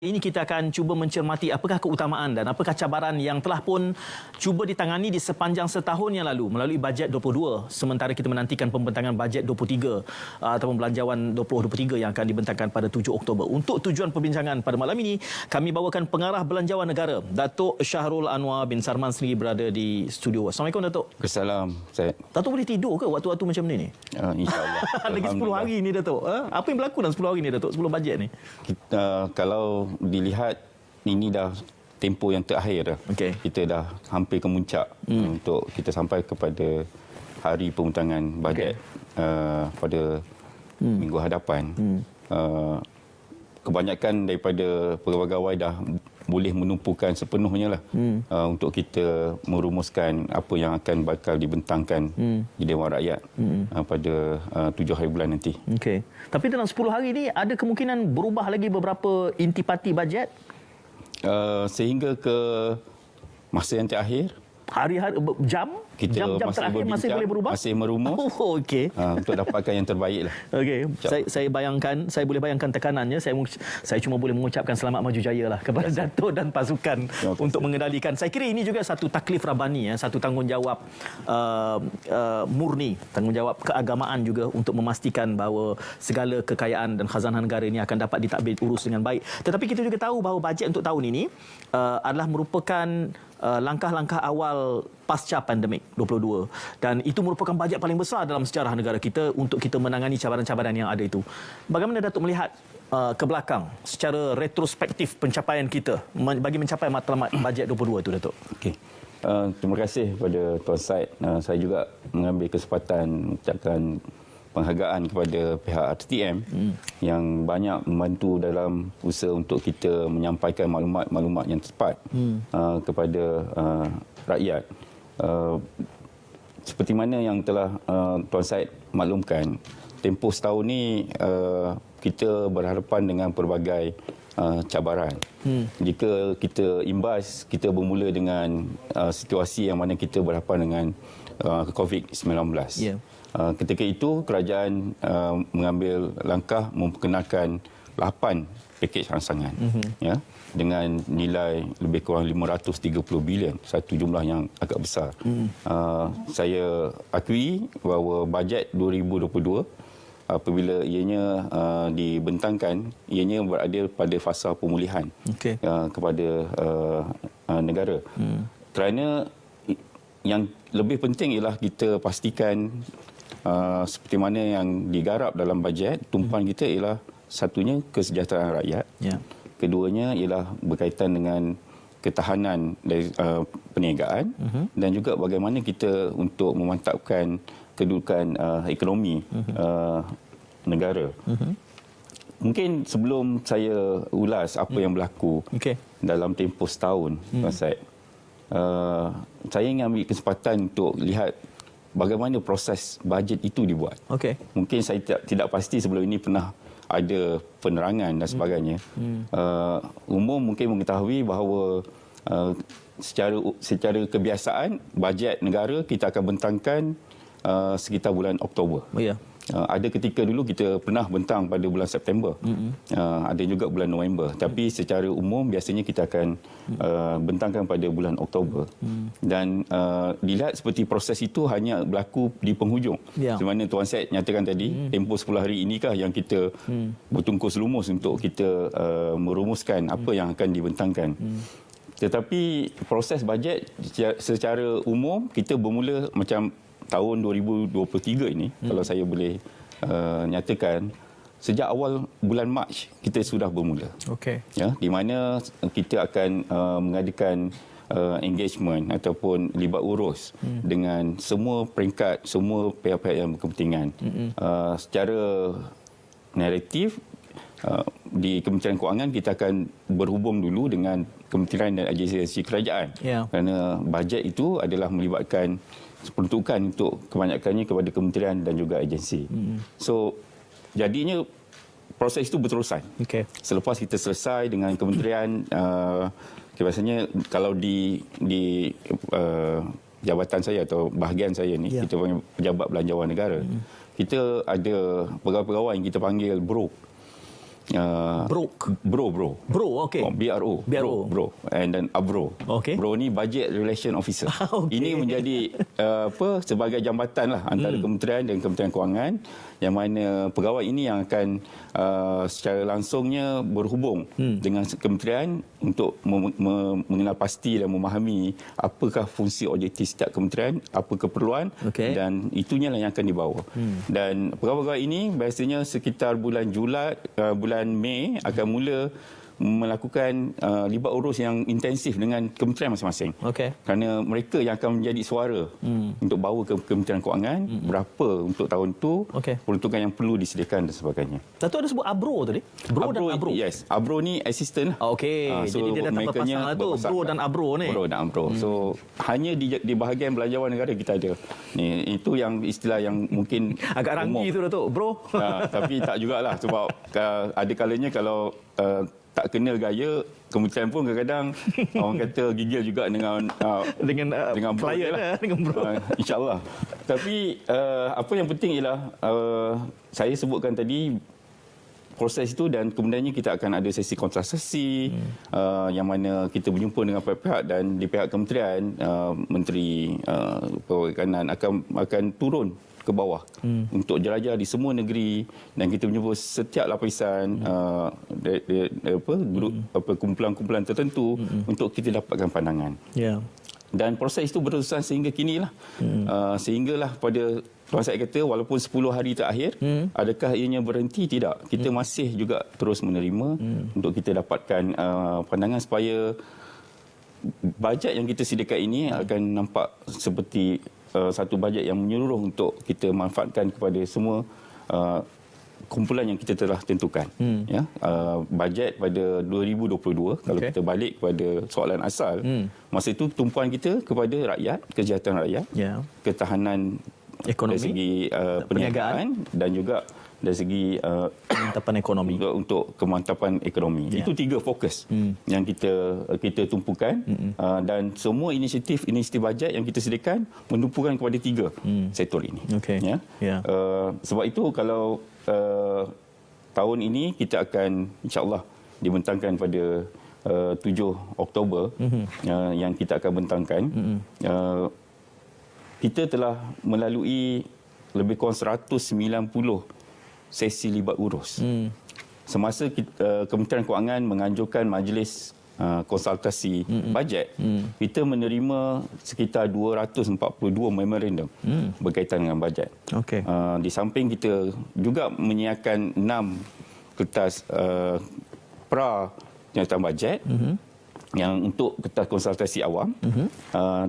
Ini kita akan cuba mencermati apakah keutamaan dan apakah cabaran yang telah pun cuba ditangani di sepanjang setahun yang lalu melalui bajet 22, sementara kita menantikan pembentangan bajet 23 ataupun belanjawan 2023 yang akan dibentangkan pada 7 Oktober. Untuk tujuan perbincangan pada malam ini, kami bawakan pengarah belanjawan negara, Datuk Syahrul Anwar bin Sarman sendiri berada di studio. Assalamualaikum, Datuk. Assalamualaikum. Datuk boleh tidur ke waktu-waktu macam ni? InsyaAllah. Lagi 10 hari ni, Datuk. Apa yang berlaku dalam 10 hari ni, Datuk, sebelum bajet ni? Kalau dilihat ini dah tempoh yang terakhir dah. Okay. Kita dah hampir ke muncak untuk kita sampai kepada hari pembentangan bajet pada minggu hadapan. Kebanyakan daripada pegawai-pegawai dah boleh menumpukan sepenuhnya lah untuk kita merumuskan apa yang akan bakal dibentangkan di Dewan Rakyat pada 7 hari bulan nanti. Okey. Tapi dalam 10 hari ini ada kemungkinan berubah lagi beberapa intipati bajet? Sehingga ke masa yang terakhir, Hari-hari, jam terakhir masih boleh berubah? Masih merumus okey. untuk dapatkan yang terbaik lah. Okey, saya boleh bayangkan tekanannya. Saya cuma boleh mengucapkan selamat maju jaya lah kepada Datuk dan pasukan untuk mengendalikan. Saya kira ini juga satu taklif Rabbani, satu tanggungjawab murni, tanggungjawab keagamaan juga untuk memastikan bahawa segala kekayaan dan khazanah negara ini akan dapat ditadbir urus dengan baik. Tetapi kita juga tahu bahawa bajet untuk tahun ini adalah merupakan langkah-langkah awal pasca pandemik 22, dan itu merupakan bajet paling besar dalam sejarah negara kita untuk kita menangani cabaran-cabaran yang ada itu. Bagaimana Datuk melihat ke belakang secara retrospektif pencapaian kita bagi mencapai matlamat bajet 22 itu, Datuk? Okey. Terima kasih kepada Tuan Syed. Saya juga mengambil kesempatan mengucapkan penghargaan kepada pihak RTM yang banyak membantu dalam usaha untuk kita menyampaikan maklumat-maklumat yang tepat kepada rakyat. Seperti mana yang telah Tuan Syed maklumkan, tempoh setahun ni kita berhadapan dengan pelbagai cabaran. Jika kita imbas, kita bermula dengan situasi yang mana kita berhadapan dengan COVID-19. Yeah. Ketika itu kerajaan mengambil langkah memperkenalkan 8 pakej rangsangan ya, dengan nilai lebih kurang 530 bilion, satu jumlah yang agak besar. Saya akui bahawa bajet 2022 apabila ianya dibentangkan, ianya berada pada fasa pemulihan kepada negara. Kerana yang lebih penting ialah kita pastikan seperti mana yang digarap dalam bajet, tumpuan kita ialah satunya kesejahteraan rakyat. Yeah. Keduanya ialah berkaitan dengan ketahanan dari perniagaan dan juga bagaimana kita untuk memantapkan kedudukan ekonomi negara. Mungkin sebelum saya ulas apa yang berlaku dalam tempoh setahun, Tuan Syed, saya ingin ambil kesempatan untuk lihat bagaimana proses bajet itu dibuat. Mungkin saya tidak pasti sebelum ini pernah ada penerangan dan sebagainya. Umum mungkin mengetahui bahawa secara kebiasaan bajet negara kita akan bentangkan sekitar bulan Oktober. Ada ketika dulu kita pernah bentang pada bulan September. Ada juga bulan November. Tapi secara umum biasanya kita akan bentangkan pada bulan Oktober. Dan dilihat seperti proses itu hanya berlaku di penghujung. Seperti mana Tuan Syed nyatakan tadi, tempoh 10 hari inikah yang kita bertungkus lumus untuk kita merumuskan apa yang akan dibentangkan. Tetapi proses bajet secara umum kita bermula macam tahun 2023 ini, kalau saya boleh nyatakan, sejak awal bulan Mac kita sudah bermula. Ya, di mana kita akan mengadakan engagement ataupun libat urus dengan semua peringkat, semua pihak-pihak yang berkepentingan. Secara naratif, di Kementerian Kewangan kita akan berhubung dulu dengan kementerian dan agensi kerajaan. Kerana bajet itu adalah melibatkan peruntukan untuk kebanyakannya kepada kementerian dan juga agensi. So, jadinya proses itu berterusan. Selepas kita selesai dengan kementerian, biasanya kalau di jabatan saya atau bahagian saya ni, kita panggil pejabat belanjawan negara, kita ada pegawai-pegawai yang kita panggil BRO. Bro, okey. BRO. BRO. Bro. And then ABRO. Okey. Bro ni Budget Relation Officer. Okey. Ini menjadi sebagai jambatan lah antara kementerian dan Kementerian Kewangan, yang mana pegawai ini yang akan secara langsungnya berhubung dengan kementerian untuk mengenal pasti dan memahami apakah fungsi objektif setiap kementerian, apa keperluan, dan itunya lah yang akan dibawa. Dan pegawai-pegawai ini biasanya sekitar bulan bulan Mei akan mula melakukan libat urus yang intensif dengan kementerian masing-masing. Kerana mereka yang akan menjadi suara untuk bawa ke Kementerian Kewangan, berapa untuk tahun tu, peruntukan yang perlu disediakan dan sebagainya. Satu ada sebut ABRO tadi? Bro dan ABRO? Yes. ABRO ni assistant lah. So jadi dia datang berpasang lah tu, Bro dan ABRO ni. Bro dan ABRO. So hanya di bahagian belanjawan negara kita ada. Itu yang istilah yang mungkin agak ranggi tu Datuk, Bro. Tapi tak jugalah, sebab ada kalanya kalau tak kenal gaya, kementerian pun kadang-kadang orang kata gigil juga dengan klien lah, dengan bro. InsyaAllah. Tapi apa yang penting ialah saya sebutkan tadi proses itu, dan kemudiannya kita akan ada sesi konsultasi yang mana kita berjumpa dengan pihak-pihak, dan di pihak kementerian Menteri Perikanan akan turun ke bawah untuk jelajah di semua negeri, dan kita menjumpa setiap lapisan kumpulan-kumpulan tertentu untuk kita dapatkan pandangan. Dan proses itu berterusan sehingga kinilah. Sehinggalah pada Tuan Syed kata walaupun 10 hari terakhir, adakah ianya berhenti? Tidak. Kita masih juga terus menerima untuk kita dapatkan pandangan supaya bajet yang kita sediakan ini akan nampak seperti satu bajet yang menyeluruh untuk kita manfaatkan kepada semua kumpulan yang kita telah tentukan. Bajet pada 2022, kalau kita balik kepada soalan asal, masa itu tumpuan kita kepada rakyat, kesejahteraan rakyat, ketahanan ekonomi, dari segi perniagaan, dan juga dari segi kemantapan ekonomi, untuk kemantapan ekonomi. Itu 3 fokus yang kita tumpukan, dan semua inisiatif bajet yang kita sediakan menumpukan kepada 3 sektor ini. Sebab itu kalau tahun ini kita akan insya-Allah dibentangkan pada 7 Oktober yang kita akan bentangkan. Kita telah melalui lebih kurang 190 sesi libat urus. Semasa Kementerian Kewangan menganjurkan majlis konsultasi bajet, kita menerima sekitar 242 memorandum berkaitan dengan bajet. Di samping kita juga menyiapkan 6 kertas kenyataan bajet yang untuk kertas konsultasi awam,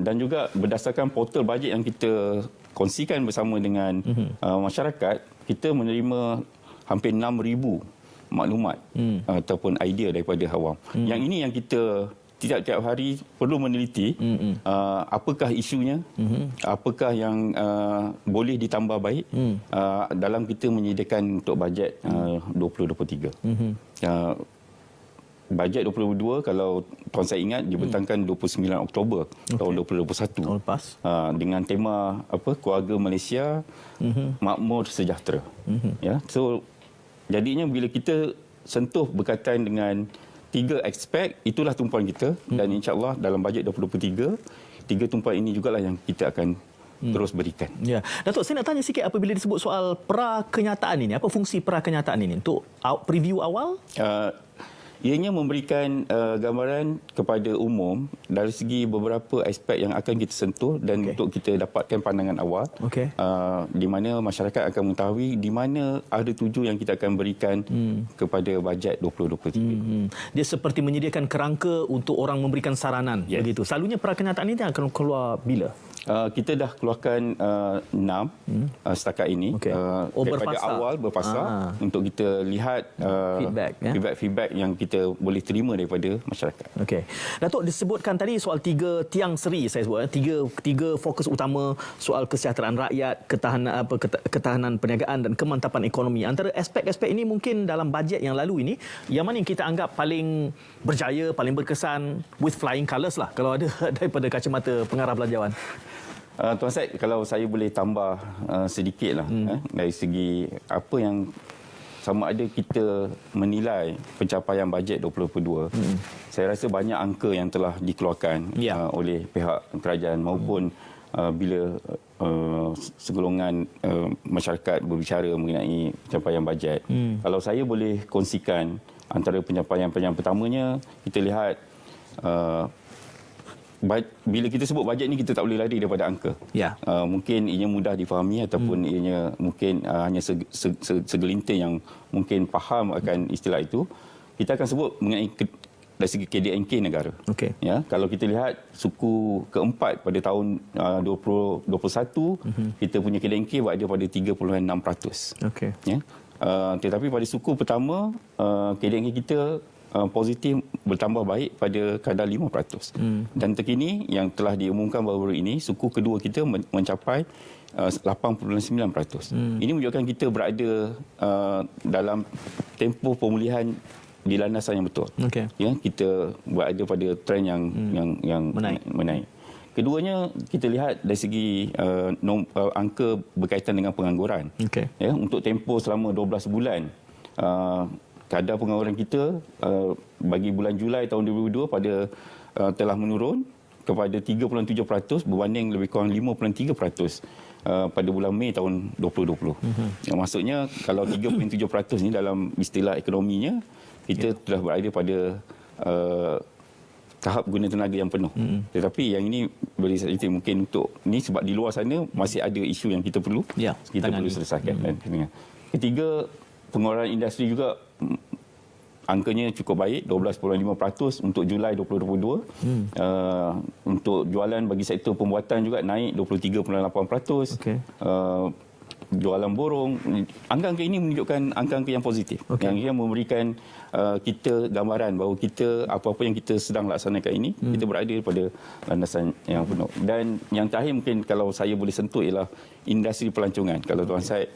dan juga berdasarkan portal bajet yang kita kongsikan bersama dengan masyarakat, kita menerima hampir 6,000 maklumat ataupun idea daripada awam. Yang ini yang kita tiap-tiap hari perlu meneliti, apakah isunya, apakah yang boleh ditambah baik dalam kita menyediakan untuk bajet 2023. Bajet 2022, kalau tuan saya ingat, dibentangkan 29 Oktober tahun 2021. Tahun lepas. Dengan tema keluarga Malaysia makmur sejahtera. So jadinya bila kita sentuh berkaitan dengan 3 aspek, itulah tumpuan kita, dan insya-Allah dalam bajet 2023, 3 tumpuan ini jugalah yang kita akan terus berikan. Datuk, saya nak tanya sikit apabila disebut soal pra-kenyataan ini, apa fungsi pra-kenyataan ini? Untuk preview awal? Ianya memberikan gambaran kepada umum dari segi beberapa aspek yang akan kita sentuh, dan untuk kita dapatkan pandangan awal, di mana masyarakat akan mengetahui di mana ada tuju yang kita akan berikan kepada bajet 2023. Dia seperti menyediakan kerangka untuk orang memberikan saranan, begitu. Selalunya pra-kenyataan ini akan keluar bila? Kita dah keluarkan 6 setakat ini, daripada awal berfasa untuk kita lihat feedback yang kita boleh terima daripada masyarakat. Datuk, disebutkan tadi soal 3 tiang seri, saya sebut tiga fokus utama, soal kesejahteraan rakyat, ketahanan perniagaan dan kemantapan ekonomi. Antara aspek-aspek ini mungkin dalam bajet yang lalu ini, yang mana yang kita anggap paling berjaya, paling berkesan, with flying colours lah kalau ada daripada kacamata pengarah belanjawan? Tuan Syed, kalau saya boleh tambah sedikit lah, dari segi apa yang sama ada kita menilai pencapaian bajet 2022, saya rasa banyak angka yang telah dikeluarkan oleh pihak kerajaan maupun bila segolongan masyarakat berbicara mengenai pencapaian bajet. Kalau saya boleh kongsikan antara pencapaian yang pertamanya, kita lihat bila kita sebut bajet ni kita tak boleh lari daripada angka. Mungkin ianya mudah difahami ataupun ianya mungkin hanya segelintir yang mungkin faham akan istilah itu. Kita akan sebut mengenai dari segi KDNK negara. Ya, kalau kita lihat suku keempat pada tahun 2021, kita punya KDNK berada pada 3.6%. Ya. Tetapi pada suku pertama, KDNK kita positif bertambah baik pada kadar 5%. Dan terkini yang telah diumumkan baru-baru ini, suku kedua kita mencapai 8.9%. Ini menunjukkan kita berada dalam tempoh pemulihan di landasan yang betul. Ya, kita berada pada trend yang menaik. Keduanya, kita lihat dari segi angka berkaitan dengan pengangguran. Ya, untuk tempoh selama 12 bulan, kadar pengangguran kita bagi bulan Julai tahun 2022 telah menurun kepada 3.7% berbanding lebih kurang 5.3% pada bulan Mei tahun 2020. Yang maksudnya kalau 3.7% ni dalam istilah ekonominya, kita telah berada pada tahap guna tenaga yang penuh. Tetapi yang ini beri saya mungkin untuk ni sebab di luar sana masih ada isu yang kita perlu selesaikan. Ketiga, pengeluaran industri juga angkanya cukup baik, 12.5% untuk Julai 2022. Untuk jualan bagi sektor pembuatan juga naik 23.8%. Jualan borong, angka-angka ini menunjukkan angka-angka yang positif, yang memberikan kita gambaran bahawa kita apa-apa yang kita sedang laksanakan ini, kita berada pada landasan yang penuh. Dan yang terakhir mungkin kalau saya boleh sentuh ialah industri pelancongan. Kalau Tuan Syed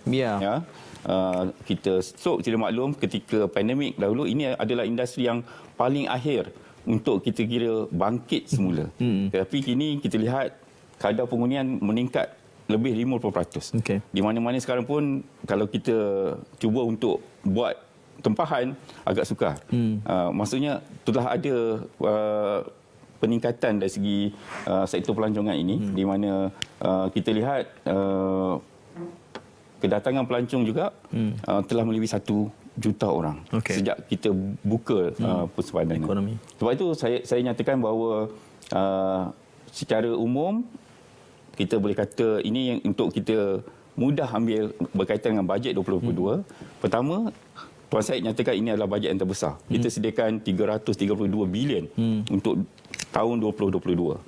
kita tidak maklum ketika pandemik dahulu, ini adalah industri yang paling akhir untuk kita kira bangkit semula. Tetapi kini kita lihat kadar penghunian meningkat lebih 50%. Di mana-mana sekarang pun kalau kita cuba untuk buat tempahan agak sukar. Maksudnya telah ada peningkatan dari segi sektor pelancongan ini, di mana kita lihat kedatangan pelancong juga telah melebihi 1 juta orang sejak kita buka persempadan ekonomi. Sebab itu saya nyatakan bahawa secara umum kita boleh kata ini yang untuk kita mudah ambil berkaitan dengan bajet 2022. Pertama, Tuan Syed nyatakan ini adalah bajet yang terbesar. Kita sediakan 332 bilion untuk tahun 2022.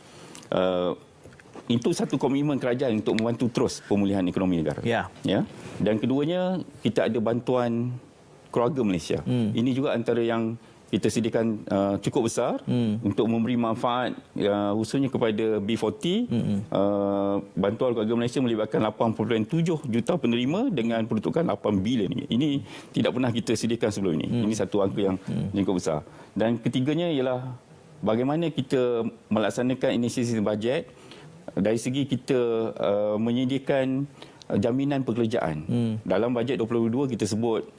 Itu satu komitmen kerajaan untuk membantu terus pemulihan ekonomi negara. Ya. Dan keduanya, kita ada bantuan keluarga Malaysia. Ini juga antara yang kita sediakan cukup besar untuk memberi manfaat khususnya kepada B40. Bantuan keluarga Malaysia melibatkan 8.7 juta penerima dengan peruntukan 8 bilion. Ini tidak pernah kita sediakan sebelum ini. Ini satu angka yang cukup besar. Dan ketiganya ialah bagaimana kita melaksanakan inisiatif bajet dari segi kita menyediakan jaminan pekerjaan. Dalam bajet 2022 kita sebut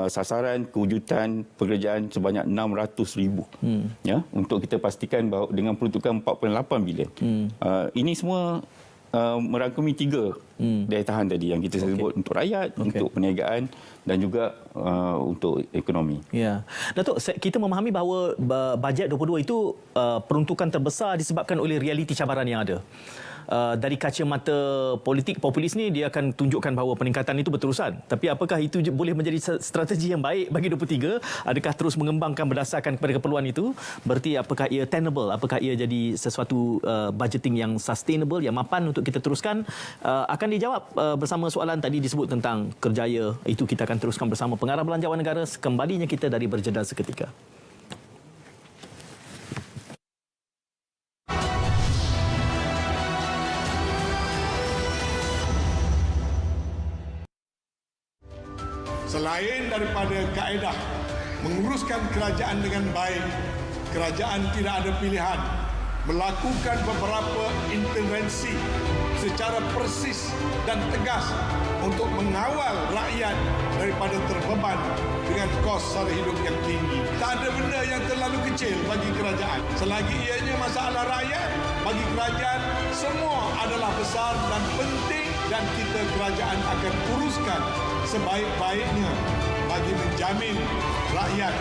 sasaran kewujudan pekerjaan sebanyak 600,000 ya, untuk kita pastikan bahawa dengan peruntukan 4.8 bilion. Ini semua merangkumi 3 daya tahan tadi yang kita sebut untuk rakyat, untuk perniagaan dan juga untuk ekonomi. Ya. Datuk, kita memahami bahawa bajet 22 itu peruntukan terbesar disebabkan oleh realiti cabaran yang ada. Dari kacamata politik populis ni dia akan tunjukkan bahawa peningkatan itu berterusan. Tapi apakah itu boleh menjadi strategi yang baik bagi 23? Adakah terus mengembangkan berdasarkan kepada keperluan itu? Berarti apakah ia tenable? Apakah ia jadi sesuatu budgeting yang sustainable, yang mapan untuk kita teruskan? Akan dijawab bersama soalan tadi disebut tentang kerjaya. Itu kita akan teruskan bersama pengarah belanjawan negara sekembalinya kita dari berjeda seketika. Selain daripada kaedah menguruskan kerajaan dengan baik, kerajaan tidak ada pilihan melakukan beberapa intervensi secara persis dan tegas untuk mengawal rakyat daripada terbeban dengan kos sara hidup yang tinggi. Tak ada benda yang terlalu kecil bagi kerajaan. Selagi ianya masalah rakyat, bagi kerajaan semua adalah besar dan penting, dan kita kerajaan akan uruskan sebaik-baiknya bagi menjamin rakyat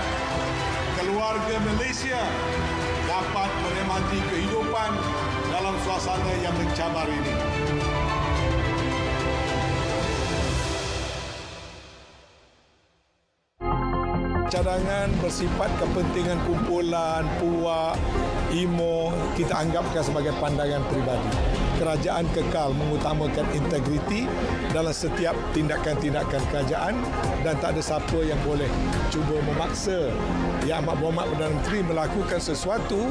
keluarga Malaysia dapat menikmati kehidupan dalam suasana yang mencabar ini. Cadangan bersifat kepentingan kumpulan, puak, imo, kita anggapkan sebagai pandangan peribadi. Kerajaan kekal mengutamakan integriti dalam setiap tindakan-tindakan kerajaan, dan tak ada siapa yang boleh cuba memaksa Yang Amat Berhormat Perdana Menteri melakukan sesuatu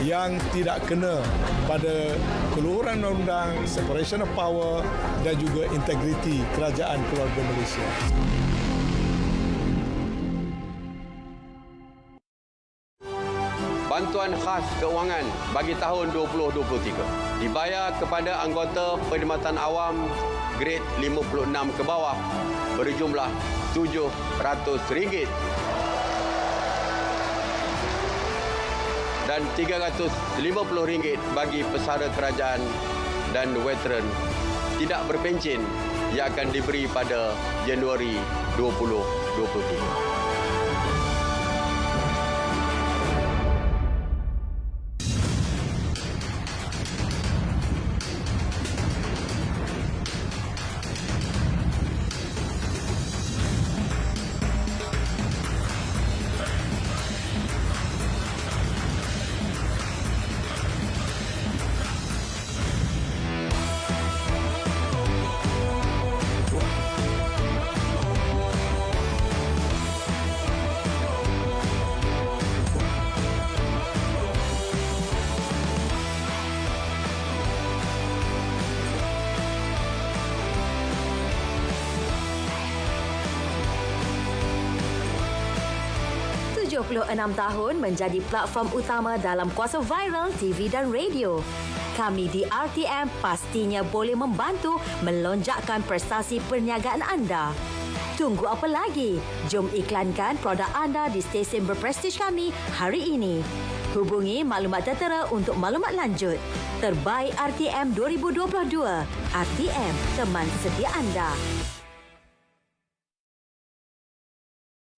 yang tidak kena pada keluhuran undang-undang, separation of power dan juga integriti kerajaan keluarga Malaysia. Bantuan khas keuangan bagi tahun 2023 dibayar kepada anggota perkhidmatan awam grade 56 ke bawah berjumlah RM700 dan RM350 bagi pesara kerajaan dan veteran tidak berpencen yang akan diberi pada Januari 2023. tahun menjadi platform utama dalam kuasa viral TV dan radio. Kami di RTM pastinya boleh membantu melonjakkan prestasi perniagaan anda. Tunggu apa lagi? Jom iklankan produk anda di stesen berprestij kami hari ini. Hubungi maklumat tertera untuk maklumat lanjut. Terbaik RTM 2022. RTM, teman setia anda.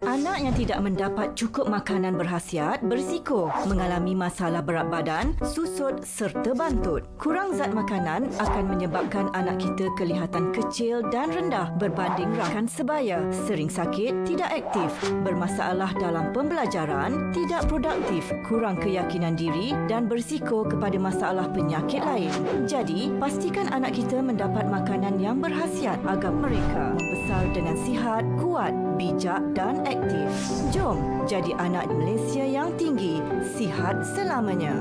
Anak yang tidak mendapat cukup makanan berkhasiat berisiko mengalami masalah berat badan, susut serta bantut. Kurang zat makanan akan menyebabkan anak kita kelihatan kecil dan rendah berbanding rakan sebaya, sering sakit, tidak aktif, bermasalah dalam pembelajaran, tidak produktif, kurang keyakinan diri dan berisiko kepada masalah penyakit lain. Jadi, pastikan anak kita mendapat makanan yang berkhasiat agar mereka membesar dengan sihat, kuat, bijak dan aktif. Jom jadi anak Malaysia yang tinggi, sihat selamanya.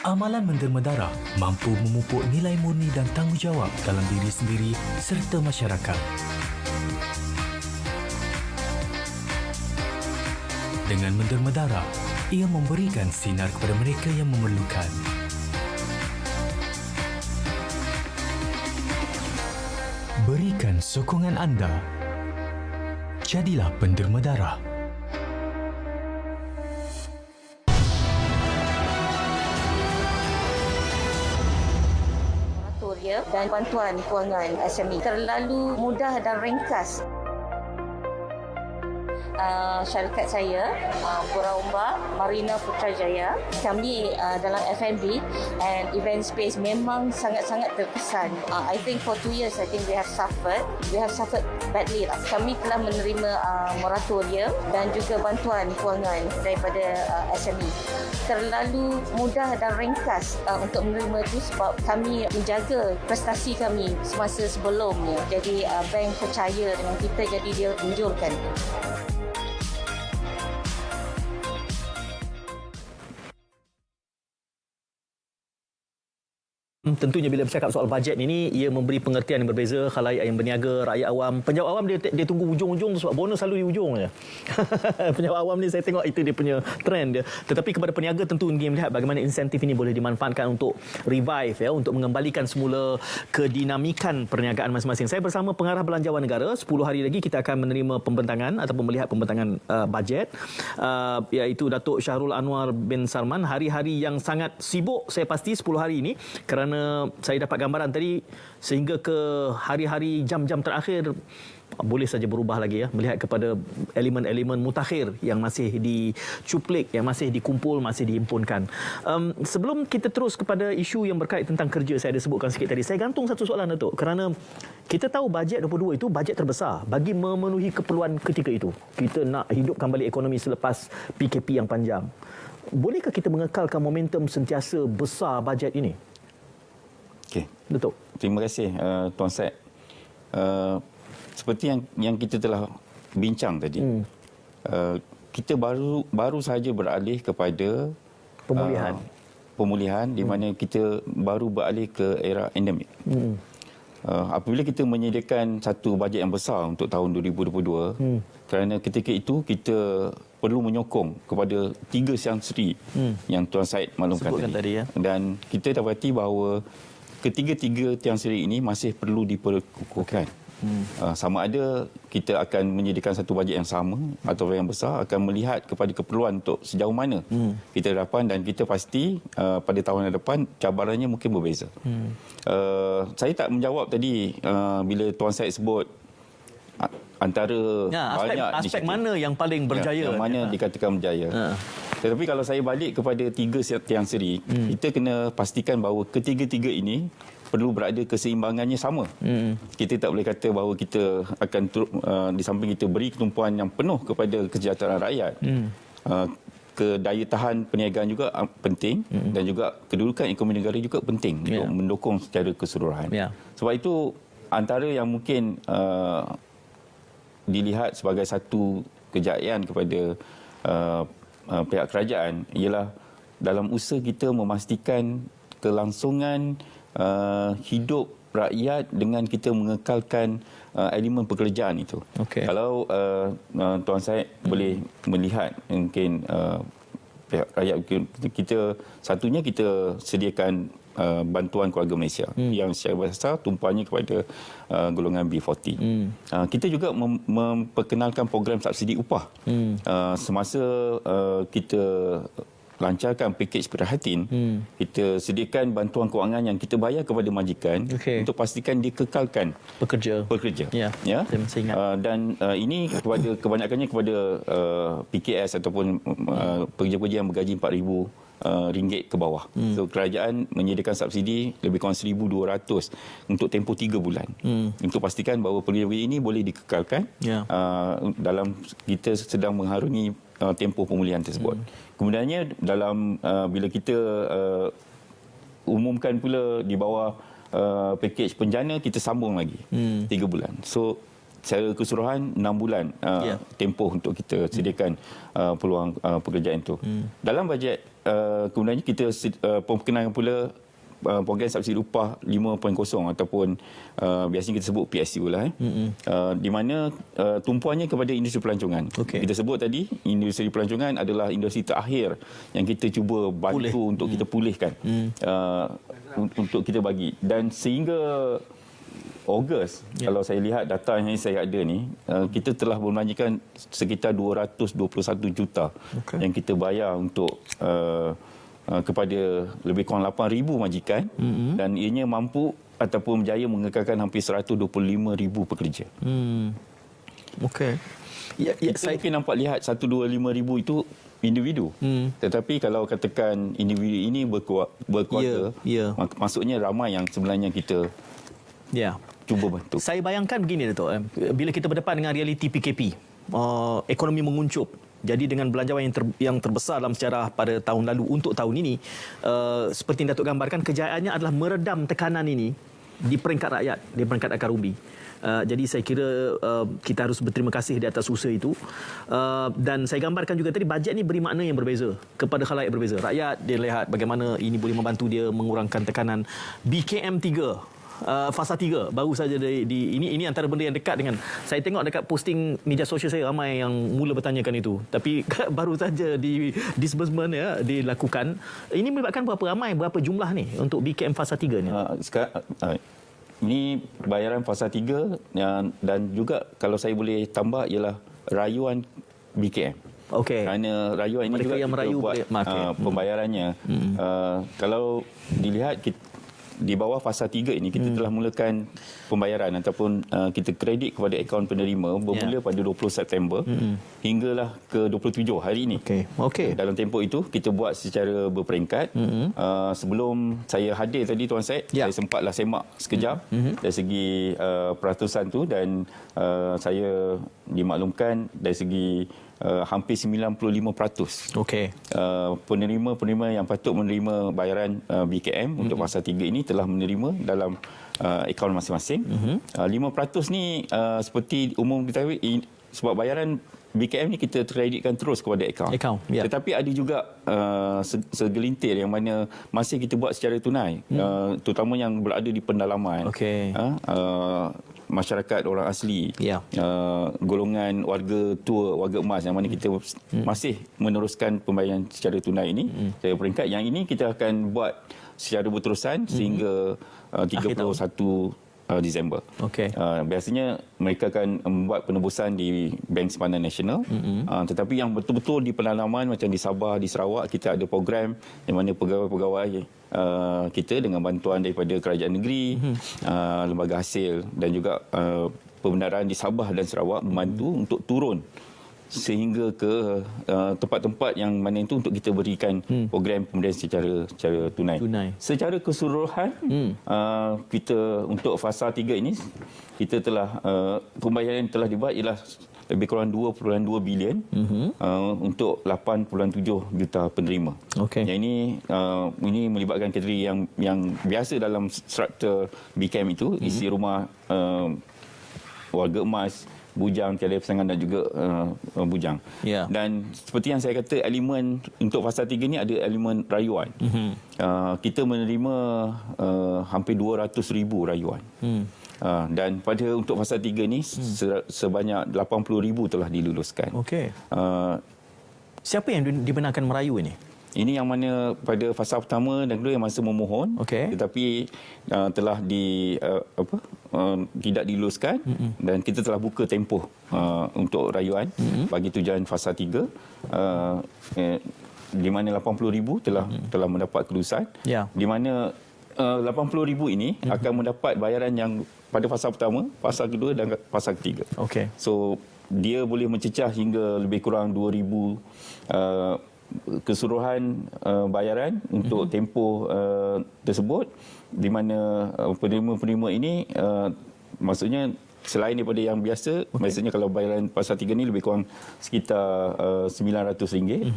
Amalan menderma darah mampu memupuk nilai murni dan tanggungjawab dalam diri sendiri serta masyarakat. Dengan menderma darah, ia memberikan sinar kepada mereka yang memerlukan. Berikan sokongan anda. Jadilah penderma darah. Moratorium dan bantuan kewangan SME terlalu mudah dan ringkas. Syarikat saya, Puraumba Marina Putrajaya, kami dalam F&B and event space memang sangat-sangat terkesan. I think for 2 years, I think we have suffered badly lah. Kami telah menerima moratorium dan juga bantuan kewangan daripada SME. Terlalu mudah dan ringkas untuk menerima itu sebab kami menjaga prestasi kami semasa sebelumnya. Jadi bank percaya dengan kita, jadi dia tunjulkan. Tentunya bila bercakap soal bajet ini, ia memberi pengertian yang berbeza khalayak yang berniaga, rakyat awam. Penjawat awam dia tunggu ujung-ujung sebab bonus selalu di ujung je. Penjawat awam ni saya tengok itu dia punya trend dia. Tetapi kepada peniaga tentu ingin melihat bagaimana insentif ini boleh dimanfaatkan untuk revive, untuk mengembalikan semula kedinamikan perniagaan masing-masing. Saya bersama pengarah belanjawan negara. 10 hari lagi kita akan menerima pembentangan ataupun melihat pembentangan bajet, iaitu Datuk Syahrul Anwar bin Sarman. Hari-hari yang sangat sibuk saya pasti 10 hari ini, kerana saya dapat gambaran tadi sehingga ke hari-hari jam-jam terakhir boleh saja berubah lagi, melihat kepada elemen-elemen mutakhir yang masih dicuplik, yang masih dikumpul, masih dihimpunkan. Sebelum kita terus kepada isu yang berkait tentang kerja, saya ada sebutkan sikit tadi, saya gantung satu soalan, Datuk, kerana kita tahu bajet 22 itu bajet terbesar bagi memenuhi keperluan ketika itu. Kita nak hidupkan balik ekonomi selepas PKP yang panjang. Bolehkah kita mengekalkan momentum sentiasa besar bajet ini? Okey. Datuk. Terima kasih Tuan Syed. Seperti yang kita telah bincang tadi, kita baru sahaja beralih kepada pemulihan di mana kita baru beralih ke era endemik. Apabila kita menyediakan satu bajet yang besar untuk tahun 2022, kerana ketika itu kita perlu menyokong kepada 3 siang seri yang Tuan Syed maklumkan tadi. Dan kita dapati bahawa ketiga-tiga tiang seri ini masih perlu diperkukuhkan. Sama ada kita akan menyediakan satu bajet yang sama atau yang besar, akan melihat kepada keperluan untuk sejauh mana kita hadapan, dan kita pasti pada tahun depan cabarannya mungkin berbeza. Saya tak menjawab tadi bila Tuan Syed sebut antara aspek mana yang paling berjaya, yang mana dikatakan berjaya. Tetapi kalau saya balik kepada 3 tiang seri, kita kena pastikan bahawa ketiga-tiga ini perlu berada keseimbangannya sama. Kita tak boleh kata bahawa kita akan di samping kita beri ketumpuan yang penuh kepada kesejahteraan rakyat, kedaya tahan perniagaan juga penting, dan juga kedudukan ekonomi negara juga penting untuk mendukung secara keseluruhan. Sebab itu antara yang mungkin dilihat sebagai satu kejayaan kepada pihak kerajaan ialah dalam usaha kita memastikan kelangsungan hidup rakyat dengan kita mengekalkan elemen pekerjaan itu. Kalau Tuan Syed boleh melihat mungkin pihak rakyat kita, satunya kita sediakan bantuan keluarga Malaysia yang secara besar tumpuannya kepada golongan B40. Kita juga memperkenalkan program subsidi upah. Semasa kita lancarkan pakej Prihatin, kita sediakan bantuan kewangan yang kita bayar kepada majikan untuk pastikan dia kekalkan pekerja. Dan ini kebanyakannya kepada PKS ataupun pekerja-pekerja yang bergaji RM4,000 ke bawah. So kerajaan menyediakan subsidi lebih kurang 1,200 untuk tempoh 3 bulan untuk pastikan bahawa pekerja-pekerja ini boleh dikekalkan dalam kita sedang mengharungi tempoh pemulihan tersebut. Kemudiannya dalam bila kita umumkan pula di bawah pakej penjana, kita sambung lagi 3 bulan. So secara keseluruhan 6 bulan tempoh untuk kita sediakan peluang pekerjaan itu. Dalam bajet kemudiannya kita perkenalkan pula program subsidi upah 5.0 ataupun biasanya kita sebut PSU lah, di mana tumpuannya kepada industri pelancongan. Kita sebut tadi industri pelancongan adalah industri terakhir yang kita cuba bantu untuk kita pulihkan, untuk kita bagi, dan sehingga Ogos, kalau saya lihat data yang saya ada ni, kita telah membelanjakan sekitar 221 juta yang kita bayar untuk kepada lebih kurang 8,000 majikan, dan ianya mampu ataupun berjaya mengekalkan hampir 125,000 pekerja. Kita mungkin nampak lihat 125,000 itu individu. Tetapi kalau katakan individu ini berkuasa, maksudnya ramai yang sebenarnya kita cuba bantu. Saya bayangkan begini, Datuk. Bila kita berdepan dengan realiti PKP, ekonomi menguncup. Jadi dengan belanjawan yang terbesar dalam sejarah pada tahun lalu untuk tahun ini, seperti yang Datuk gambarkan, kejayaannya adalah meredam tekanan ini di peringkat rakyat, di peringkat akar umbi. Jadi saya kira kita harus berterima kasih di atas usaha itu. Dan saya gambarkan juga tadi bajet ni beri makna yang berbeza kepada khalayak berbeza. Rakyat dia lihat bagaimana ini boleh membantu dia mengurangkan tekanan. BKM 3 fasa 3 baru saja ini antara benda yang dekat dengan saya tengok dekat posting media sosial saya, ramai yang mula bertanyakan itu, tapi baru saja disbursement ya dilakukan. Ini melibatkan berapa jumlah ni untuk BKM fasa 3 ni? Ini bayaran fasa 3 dan juga kalau saya boleh tambah ialah rayuan BKM. Okey. Kerana rayuan ini mereka juga yang kita merayu buat pembayarannya. Kalau dilihat di bawah fasa 3 ini kita telah mulakan pembayaran ataupun kita kredit kepada akaun penerima bermula pada 20 September hinggalah ke 27 hari ini. Okey. Dalam tempoh itu kita buat secara berperingkat. Sebelum saya hadir tadi Tuan Syed, saya sempatlah semak sekejap dari segi peratusan tu dan saya dimaklumkan dari segi hampir 95%. Okey. Penerima yang patut menerima bayaran BKM untuk fasa 3 ini telah menerima dalam akaun masing-masing. 5% ni seperti umum kita tahu sebab bayaran BKM ni kita kreditkan terus kepada akaun. Tetapi ada juga segelintir yang mana masih kita buat secara tunai, terutama yang berada di pendalaman. Masyarakat orang asli, golongan warga tua, warga emas yang mana kita masih meneruskan pembayaran secara tunai ini. Saya peringkat yang ini kita akan buat secara berterusan sehingga 31 Disember. Biasanya mereka akan membuat penebusan di Bank Simpanan Nasional. Tetapi yang betul-betul di pendalaman macam di Sabah, di Sarawak, kita ada program yang mana pegawai-pegawai kita dengan bantuan daripada kerajaan negeri, lembaga hasil dan juga pembenaran di Sabah dan Sarawak membantu untuk turun sehingga ke tempat-tempat yang mana itu untuk kita berikan program pemberian secara tunai. Secara keseluruhan kita untuk fasa 3 ini kita telah pembayaran yang telah dibuat ialah lebih kurang 2.2 bilion untuk 8.7 juta penerima. Yang ini melibatkan kategori yang biasa dalam struktur BKM itu, isi rumah warga emas, bujang, tiada pasangan dan juga bujang. Dan seperti yang saya kata, elemen untuk fasa 3 ni ada elemen rayuan. Kita menerima hampir 200,000 rayuan. Dan pada untuk fasa 3 ni sebanyak 80,000 telah diluluskan. Siapa yang dibenarkan merayu ini? Ini yang mana pada fasa pertama dan kedua yang masih memohon, tetapi telah tidak diluluskan dan kita telah buka tempoh untuk rayuan bagi tujuan fasa 3 di mana 80,000 telah mendapat kelulusan, di mana 80,000 ini akan mendapat bayaran yang pada fasa pertama, fasa kedua dan fasa ketiga. So dia boleh mencecah hingga lebih kurang 2,000 keseluruhan bayaran untuk tempoh tersebut, di mana penerima-penerima ini maksudnya selain daripada yang biasa, biasanya kalau bayaran fasa 3 ni lebih kurang sekitar RM900.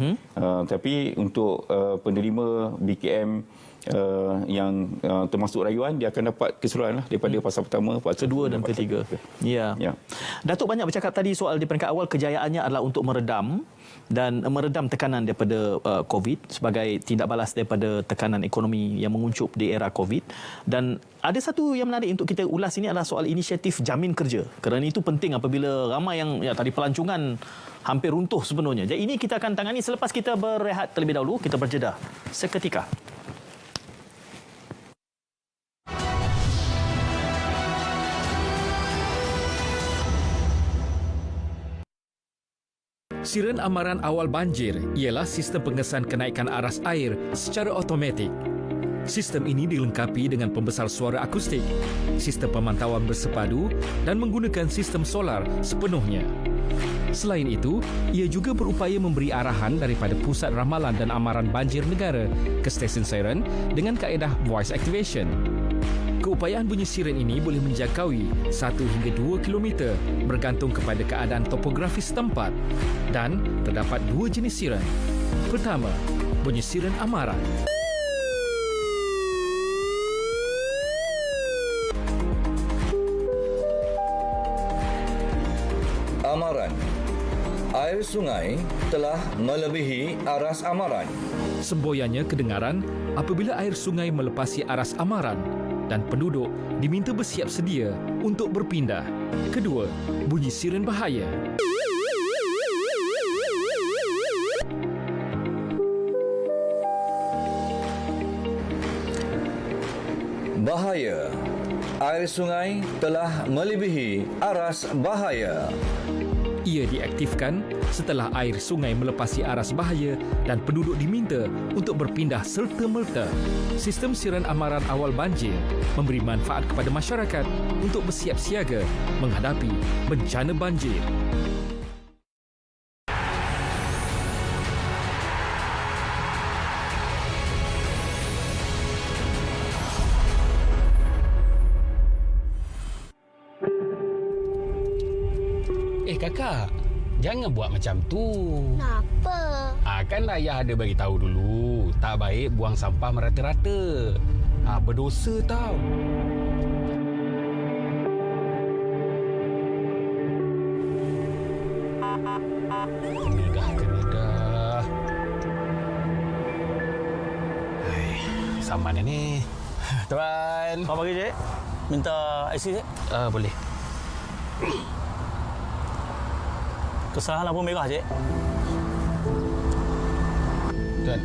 Tapi untuk penerima BKM yang termasuk rayuan, dia akan dapat keseluruhan daripada fasa pertama, fasa kedua dan ketiga. Datuk banyak bercakap tadi soal di peringkat awal kejayaannya adalah untuk meredam tekanan daripada COVID sebagai tindak balas daripada tekanan ekonomi yang menguncup di era COVID. Dan ada satu yang menarik untuk kita ulas ini adalah soal inisiatif jamin kerja. Kerana itu penting apabila ramai yang tadi pelancongan hampir runtuh sepenuhnya. Jadi ini kita akan tangani selepas kita berehat terlebih dahulu. Kita berjeda seketika. Siren amaran awal banjir ialah sistem pengesan kenaikan aras air secara automatik. Sistem ini dilengkapi dengan pembesar suara akustik, sistem pemantauan bersepadu dan menggunakan sistem solar sepenuhnya. Selain itu, ia juga berupaya memberi arahan daripada Pusat Ramalan dan Amaran Banjir Negara ke stesen siren dengan kaedah voice activation. Keupayaan bunyi siren ini boleh menjangkaui 1 hingga 2 km bergantung kepada keadaan topografi setempat dan terdapat 2 jenis siren. Pertama, bunyi siren amaran. Air sungai telah melebihi aras amaran. Semboyannya kedengaran apabila air sungai melepasi aras amaran dan penduduk diminta bersiap sedia untuk berpindah. Kedua, bunyi siren bahaya. Bahaya. Air sungai telah melebihi aras bahaya. Ia diaktifkan setelah air sungai melepasi aras bahaya dan penduduk diminta untuk berpindah serta-merta. Sistem siren amaran awal banjir memberi manfaat kepada masyarakat untuk bersiap siaga menghadapi bencana banjir. Kakak, jangan buat macam tu. Kenapa? Kan ayah ada bagi tahu dulu, tak baik buang sampah merata-rata. Berdosa tau. Kena dah. Saman ni. Tuan. Apa pagi, Cik? Minta IC, Cik? Boleh. Kesalahan lampu merah, Cik. Tuan,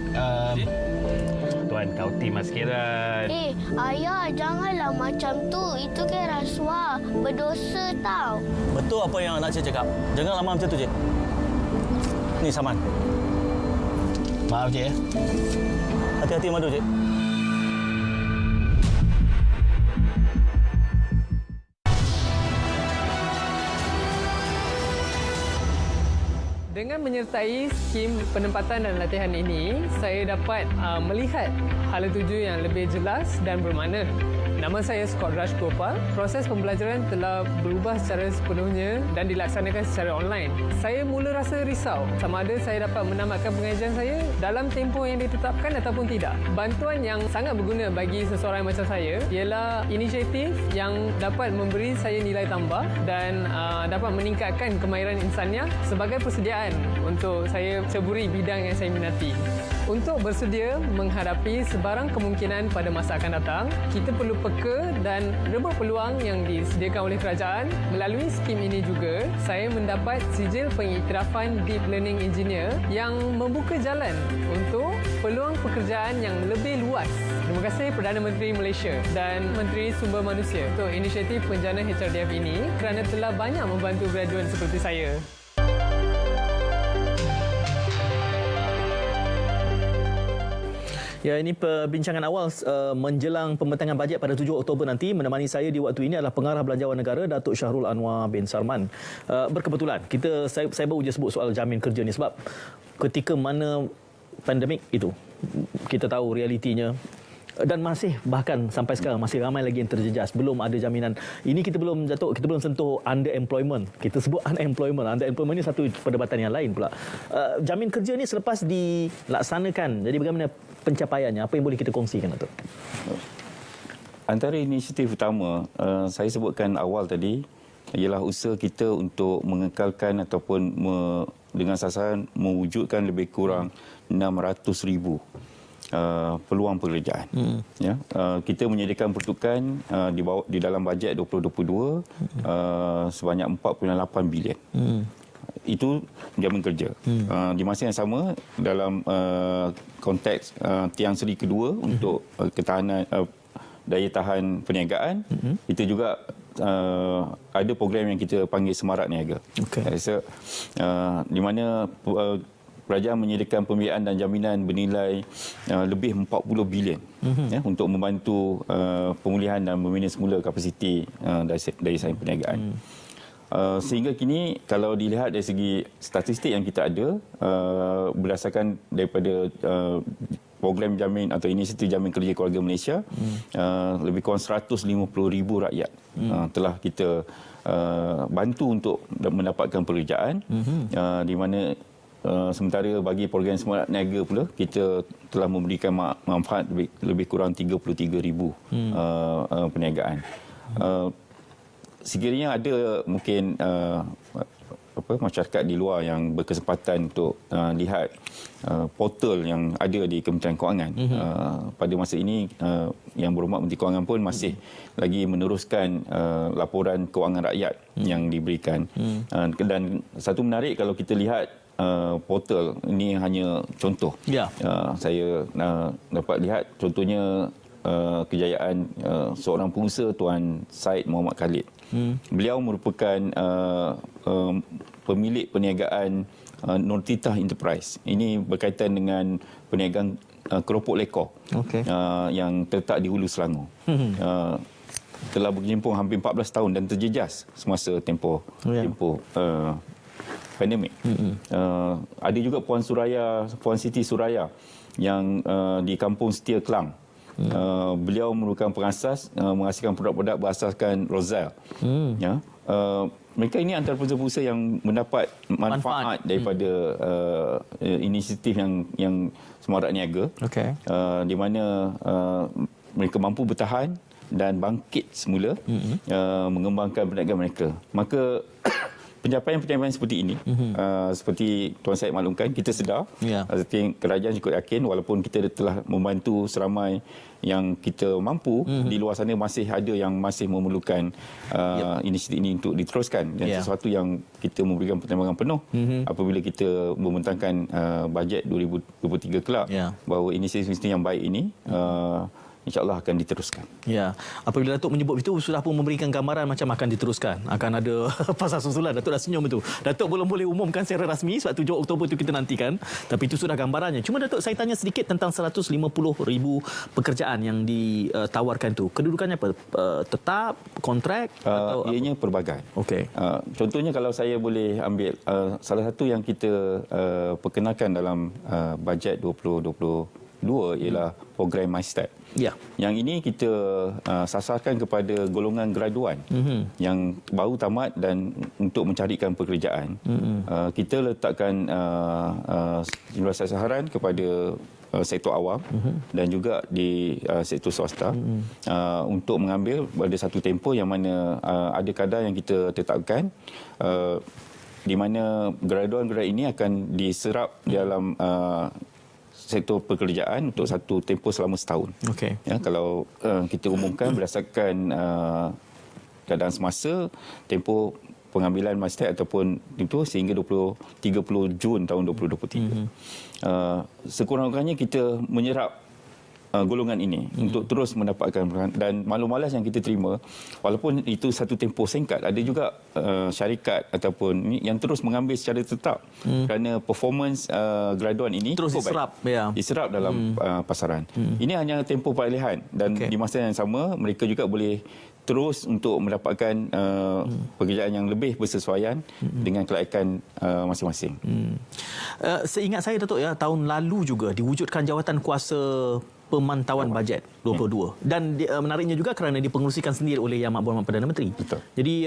Tuan, kau timah sikit kan? Ayah, janganlah macam tu. Itu kan rasuah. Berdosa tau. Betul apa yang nak Cik cakap. Jangan lama macam tu, Cik. Ni saman. Maaf, Cik. Hati-hati madu, Cik. Dengan menyertai skim penempatan dan latihan ini, saya dapat melihat hala tuju yang lebih jelas dan bermakna. Nama saya Scott Raj Gopal. Proses pembelajaran telah berubah secara sepenuhnya dan dilaksanakan secara online. Saya mula rasa risau sama ada saya dapat menamatkan pengajian saya dalam tempoh yang ditetapkan ataupun tidak. Bantuan yang sangat berguna bagi seseorang macam saya ialah inisiatif yang dapat memberi saya nilai tambah dan dapat meningkatkan kemahiran insaniah sebagai persediaan untuk saya ceburi bidang yang saya minati. Untuk bersedia menghadapi sebarang kemungkinan pada masa akan datang, kita perlu peka dan rebut peluang yang disediakan oleh kerajaan. Melalui skim ini juga, saya mendapat sijil pengiktirafan Deep Learning Engineer yang membuka jalan untuk peluang pekerjaan yang lebih luas. Terima kasih Perdana Menteri Malaysia dan Menteri Sumber Manusia untuk inisiatif penjana HRDF ini kerana telah banyak membantu graduan seperti saya. Ya, ini perbincangan awal menjelang pembentangan bajet pada 7 Oktober nanti. Menemani saya di waktu ini adalah Pengarah Belanjawan Negara Datuk Syahrul Anwar bin Sarman. Berkebetulan saya baru je sebut soal jamin kerja ni sebab ketika mana pandemik itu kita tahu realitinya. Dan masih bahkan sampai sekarang masih ramai lagi yang terjejas, belum ada jaminan. Ini kita belum sentuh underemployment. Kita sebut unemployment. Underemployment ini satu perdebatan yang lain pula. Jamin kerja ni selepas dilaksanakan, jadi bagaimana pencapaiannya? Apa yang boleh kita kongsikan, Datuk? Antara inisiatif utama saya sebutkan awal tadi ialah usaha kita untuk mengekalkan ataupun dengan sasaran mewujudkan lebih kurang 600,000 peluang pekerjaan. Ya, kita menyediakan pertukaran di dalam bajet 2022 sebanyak 4.8 bilion. Itu jamin kerja. Di masa yang sama dalam konteks Tiang Seri kedua untuk ketahanan daya tahan perniagaan, itu juga ada program yang kita panggil Semarak Niaga. Di mana kerajaan menyediakan pembiayaan dan jaminan bernilai lebih 40 bilion untuk membantu pemulihan dan membina semula kapasiti daya saing perniagaan. Sehingga kini kalau dilihat dari segi statistik yang kita ada berdasarkan daripada program jamin atau inisiatif jamin kerja keluarga Malaysia, lebih kurang 150,000 rakyat telah kita bantu untuk mendapatkan pekerjaan, di mana sementara bagi program Semarak Niaga pula kita telah memberikan manfaat lebih kurang 33,000 perniagaan. Sekiranya ada mungkin masyarakat di luar yang berkesempatan untuk lihat portal yang ada di Kementerian Kewangan. Pada masa ini Yang Berhormat Menteri Kewangan pun masih lagi meneruskan laporan kewangan rakyat yang diberikan. Dan satu menarik kalau kita lihat portal ini hanya contoh. Saya dapat lihat contohnya kejayaan seorang pengusaha Tuan Syed Muhammad Khalid. Beliau merupakan pemilik perniagaan Nurtitah Enterprise. Ini berkaitan dengan perniagaan keropok lekor yang terletak di Hulu Selangor. Telah berkecimpung hampir 14 tahun dan terjejas semasa tempoh pandemik. Ada juga Puan Siti Suraya yang di Kampung Setia Kelang. Beliau merupakan pengasas menghasilkan produk-produk berasaskan Rozelle. Mereka ini antara pengusaha yang mendapat manfaat daripada inisiatif yang Semarak Niaga, di mana mereka mampu bertahan dan bangkit semula mengembangkan perniagaan mereka. Maka pencapaian-pencapaian seperti ini, seperti Tuan Syed maklumkan, kita sedar, kerajaan cukup yakin walaupun kita telah membantu seramai yang kita mampu, di luar sana masih ada yang masih memerlukan inisiatif ini untuk diteruskan. Dan sesuatu yang kita memberikan pertimbangan penuh apabila kita membentangkan bajet 2023 kelak, bahawa inisiatif yang baik ini InsyaAllah akan diteruskan. Ya, apabila Datuk menyebut itu sudah pun memberikan gambaran macam akan diteruskan. Akan ada pasal susulan. Datuk dah senyum itu. Datuk belum boleh umumkan secara rasmi sebab 7 Oktober itu kita nantikan. Tapi itu sudah gambarannya. Cuma Datuk, saya tanya sedikit tentang 150,000 pekerjaan yang ditawarkan itu. Kedudukannya apa? Tetap, kontrak? Atau ianya pelbagai. Contohnya kalau saya boleh ambil salah satu yang kita perkenalkan dalam bajet 2022 ialah program MyStep. Yang ini kita sasarkan kepada golongan graduan yang baru tamat dan untuk mencarikan pekerjaan. Kita letakkan jumlah sasaran kepada sektor awam dan juga di sektor swasta untuk mengambil pada satu tempoh yang mana ada kadar yang kita tetapkan di mana graduan-graduan ini akan diserap dalam sektor pekerjaan untuk satu tempoh selama setahun. Kalau kita umumkan berdasarkan keadaan semasa, tempoh pengambilan MyStep ataupun itu sehingga 30 Jun tahun 2023. Sekurang-kurangnya kita menyerap golongan ini untuk terus mendapatkan, dan maklum malas yang kita terima walaupun itu satu tempoh singkat, ada juga syarikat ataupun yang terus mengambil secara tetap kerana performance graduan ini terus diserap dalam pasaran. Ini hanya tempoh peralihan dan di masa yang sama mereka juga boleh terus untuk mendapatkan pekerjaan yang lebih bersesuaian dengan kelaikan masing-masing. Seingat saya Datuk tahun lalu juga diwujudkan jawatan kuasa pemantauan bajet 22 dan menariknya juga kerana dipengerusikan sendiri oleh Yang Berhormat Perdana Menteri. Jadi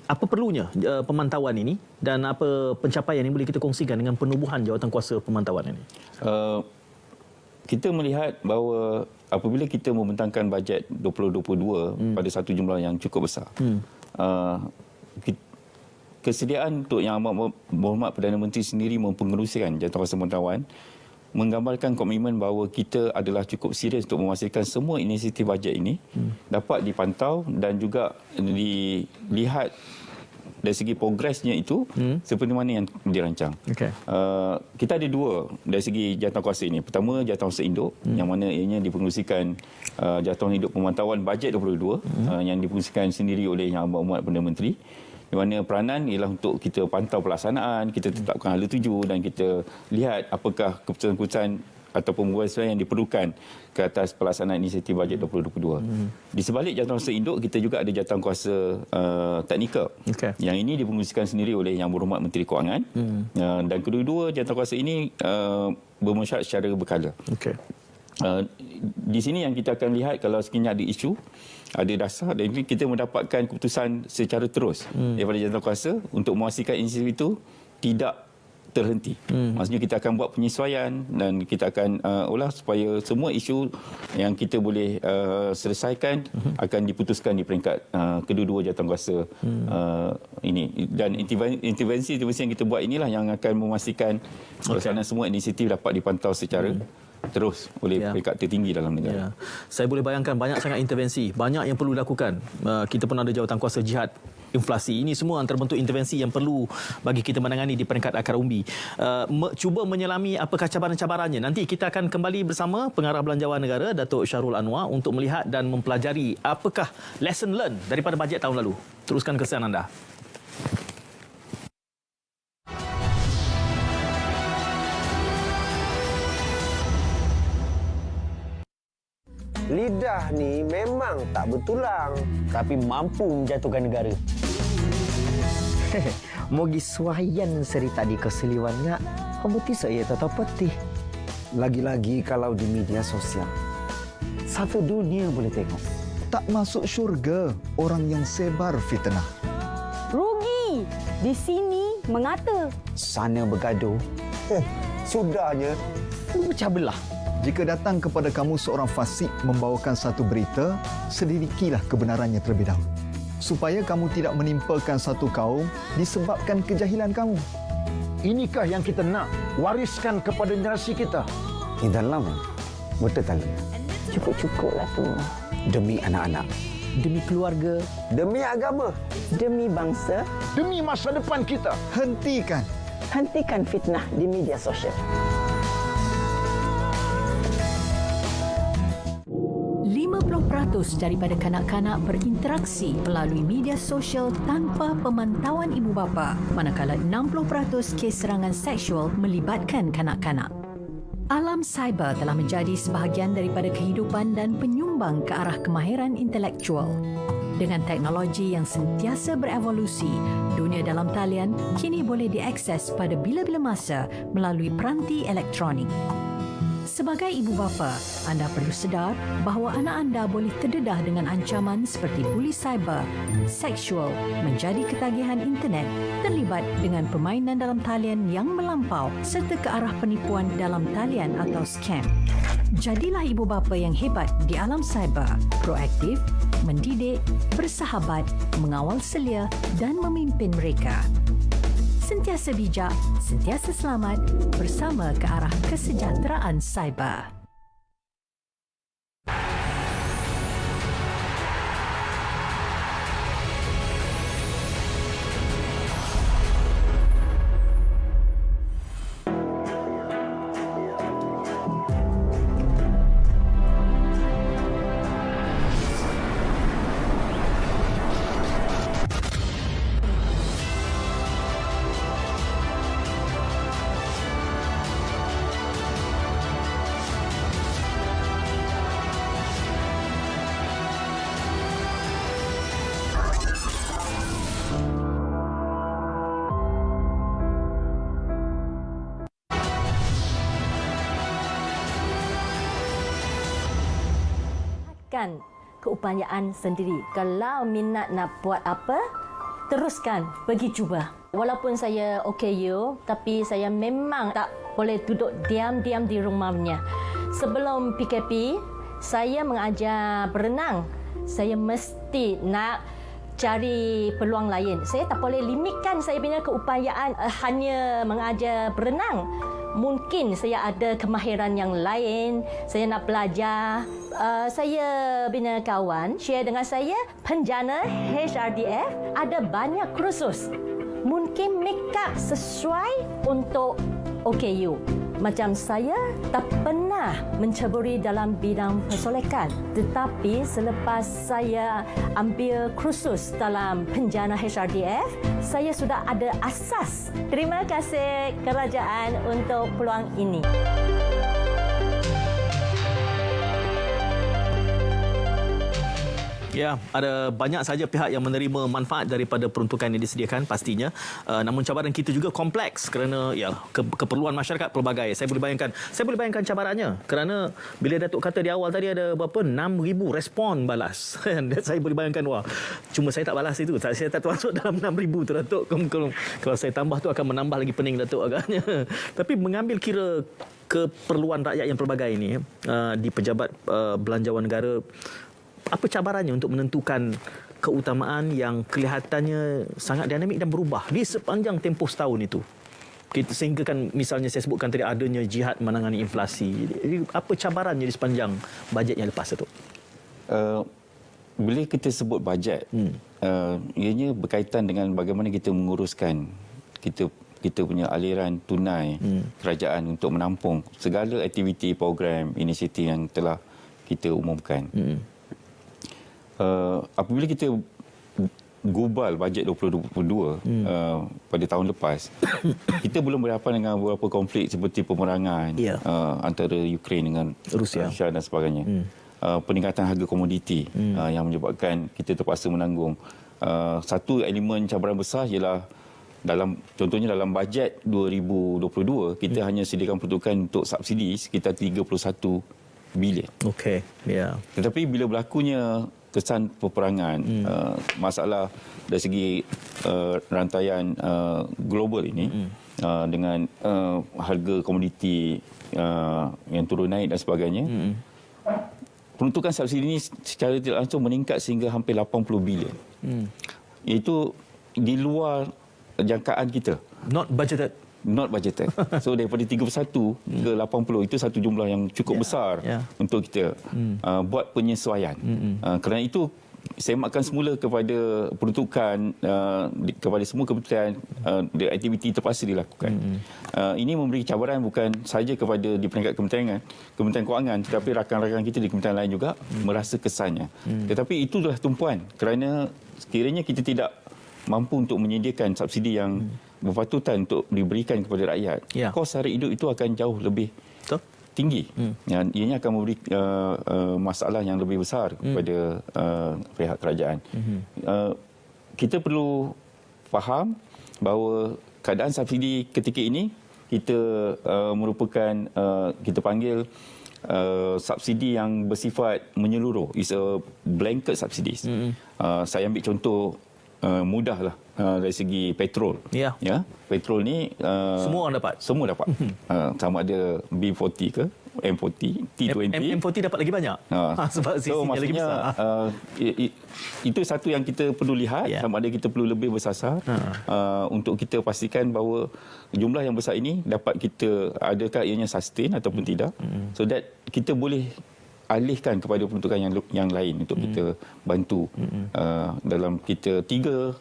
apa perlunya pemantauan ini dan apa pencapaian yang boleh kita kongsikan dengan penubuhan jawatan kuasa pemantauan ini? Kita melihat bahawa apabila kita membentangkan bajet 2022 pada satu jumlah yang cukup besar, kesediaan untuk Yang Berhormat Perdana Menteri sendiri mempengerusikan jawatan kuasa pemantauan menggambarkan komitmen bahawa kita adalah cukup serius untuk memastikan semua inisiatif bajet ini dapat dipantau dan juga dilihat dari segi progresnya itu seperti mana yang dirancang. Kita ada dua dari segi jawatan kuasa ini. Pertama, jawatan kuasa induk yang mana ianya dipengerusikan jawatan induk pemantauan bajet 22 yang dipengerusikan sendiri oleh Yang Berhormat Perdana Menteri, di mana peranan ialah untuk kita pantau pelaksanaan, kita tetapkan hala tuju dan kita lihat apakah keputusan-keputusan ataupun pengurusan yang diperlukan ke atas pelaksanaan inisiatif bajet 2022. Di sebalik jawatan kuasa induk, kita juga ada jawatan kuasa teknikal. Yang ini dipengerusikan sendiri oleh Yang Berhormat Menteri Kewangan. Dan kedua-dua jawatan kuasa ini bermesyuarat secara berkala. Di sini yang kita akan lihat kalau sekiranya ada isu, ada dasar, dan kita mendapatkan keputusan secara terus daripada jawatan kuasa untuk memastikan inisiatif itu tidak terhenti. Maksudnya kita akan buat penyesuaian dan kita akan olah supaya semua isu yang kita boleh selesaikan akan diputuskan di peringkat kedua-dua jawatankuasa ini. Dan intervensi yang kita buat inilah yang akan memastikan pelaksanaan semua inisiatif dapat dipantau secara terus oleh peringkat tertinggi dalam negara. Saya boleh bayangkan banyak sangat intervensi, banyak yang perlu dilakukan. Kita pun ada jawatankuasa jihad inflasi. Ini semua antara bentuk intervensi yang perlu bagi kita menangani di peringkat akar umbi. Cuba menyelami apakah cabaran-cabarannya. Nanti kita akan kembali bersama Pengarah Belanjawan Negara Datuk Syahrul Anwar untuk melihat dan mempelajari apakah lesson learned daripada bajet tahun lalu. Teruskan kesan anda. Lidah ni memang tak bertulang, tapi mampu menjatuhkan negara. Mogi suayan seri tadi keseliwan ngak, hambeti saya tetap peti. Lagi-lagi kalau di media sosial. Satu dunia boleh tengok. Tak masuk syurga orang yang sebar fitnah. Rugi. Di sini mengata. Sana bergaduh. Sudahnya. Pecah belah. Jika datang kepada kamu seorang fasik membawakan satu berita, selidikilah kebenarannya terlebih dahulu. Supaya kamu tidak menimpakan satu kaum disebabkan kejahilan kamu. Inikah yang kita nak wariskan kepada generasi kita? Di dalam betul tak? Cukup-cukuplah tu. Demi anak-anak. Demi keluarga. Demi agama. Demi bangsa. Demi masa depan kita. Hentikan fitnah di media sosial. 50% daripada kanak-kanak berinteraksi melalui media sosial tanpa pemantauan ibu bapa, manakala 60% kes serangan seksual melibatkan kanak-kanak. Alam cyber telah menjadi sebahagian daripada kehidupan dan penyumbang ke arah kemahiran intelektual. Dengan teknologi yang sentiasa berevolusi, dunia dalam talian kini boleh diakses pada bila-bila masa melalui peranti elektronik. Sebagai ibu bapa, anda perlu sedar bahawa anak anda boleh terdedah dengan ancaman seperti buli cyber, seksual, menjadi ketagihan internet, terlibat dengan permainan dalam talian yang melampau serta ke arah penipuan dalam talian atau scam. Jadilah ibu bapa yang hebat di alam cyber, proaktif, mendidik, bersahabat, mengawal selia dan memimpin mereka. Sentiasa bijak, sentiasa selamat bersama ke arah kesejahteraan cyber. Keupayaan sendiri. Kalau minat nak buat apa, teruskan, pergi cuba. Walaupun saya OKU, tapi saya memang tak boleh duduk diam-diam di rumahnya. Sebelum PKP, saya mengajar berenang. Saya mesti nak cari peluang lain. Saya tak boleh limitkan saya punya keupayaan hanya mengajar berenang. Mungkin saya ada kemahiran yang lain, saya nak belajar. Saya bina kawan share dengan saya, penjana HRDF ada banyak kursus. Mungkin make up sesuai untuk OKU. Macam saya tak pernah menceburi dalam bidang persolekan. Tetapi selepas saya ambil kursus dalam penjana HRDF, saya sudah ada asas. Terima kasih kerajaan untuk peluang ini. Ya, ada banyak saja pihak yang menerima manfaat daripada peruntukan yang disediakan pastinya. Namun cabaran kita juga kompleks kerana ya keperluan masyarakat pelbagai. Saya boleh bayangkan cabarannya kerana bila Datuk kata di awal tadi ada berapa 6,000 respon balas. Saya boleh bayangkan wah. Cuma saya tak balas itu. Saya tak termasuk dalam 6,000 tu Datuk. Kalau saya tambah tu akan menambah lagi pening Datuk agaknya. Tapi mengambil kira keperluan rakyat yang pelbagai ini di pejabat belanjawan negara, apa cabarannya untuk menentukan keutamaan yang kelihatannya sangat dinamik dan berubah di sepanjang tempoh setahun itu? Sehingga kan misalnya saya sebutkan tadi adanya jihad menangani inflasi. Jadi, apa cabarannya di sepanjang bajet yang lepas itu? Bila kita sebut bajet, ianya berkaitan dengan bagaimana kita menguruskan kita punya aliran tunai kerajaan untuk menampung segala aktiviti, program, inisiatif yang telah kita umumkan. Apabila kita gubal bajet 2022 pada tahun lepas, kita belum berhadapan dengan beberapa konflik seperti peperangan antara Ukraine dengan Rusia dan sebagainya. Peningkatan harga komoditi yang menyebabkan kita terpaksa menanggung. Satu elemen cabaran besar ialah contohnya dalam bajet 2022 kita hanya sediakan peruntukan untuk subsidi sekitar 31 bilion. Okey, ya. Tetapi bila berlakunya kesan peperangan, masalah dari segi rantaian global ini dengan harga komoditi yang turun naik dan sebagainya, peruntukan subsidi ini secara tidak langsung meningkat sehingga hampir 80 bilion. Iaitu di luar jangkaan kita. Not budgeted. So daripada 31 ke 80 itu satu jumlah yang cukup besar untuk kita buat penyesuaian. Kerana itu semakkan semula kepada peruntukan kepada semua kementerian, aktiviti terpaksa dilakukan. Ini memberi cabaran bukan sahaja kepada di peringkat Kementerian Kewangan, tetapi rakan-rakan kita di kementerian lain juga merasa kesannya. Tetapi itulah tumpuan kerana sekiranya kita tidak mampu untuk menyediakan subsidi yang berpatutan untuk diberikan kepada rakyat, kos sara hidup itu akan jauh lebih tinggi. Ianya akan memberi masalah yang lebih besar kepada pihak kerajaan. Kita perlu faham bahawa keadaan subsidi ketika ini kita merupakan kita panggil subsidi yang bersifat menyeluruh. It's a blanket subsidies. Saya ambil contoh mudahlah dari segi petrol. Ya, petrol ni semua orang dapat. Semua dapat. Sama ada B40 ke M40, T20. M40 dapat lagi banyak. Sebab sisinya lagi besar. Itu satu yang kita perlu lihat, sama ada kita perlu lebih bersasar untuk kita pastikan bahawa jumlah yang besar ini dapat kita, adakah ianya sustain ataupun tidak, so that kita boleh alihkan kepada peruntukan yang lain untuk kita bantu dalam kita 3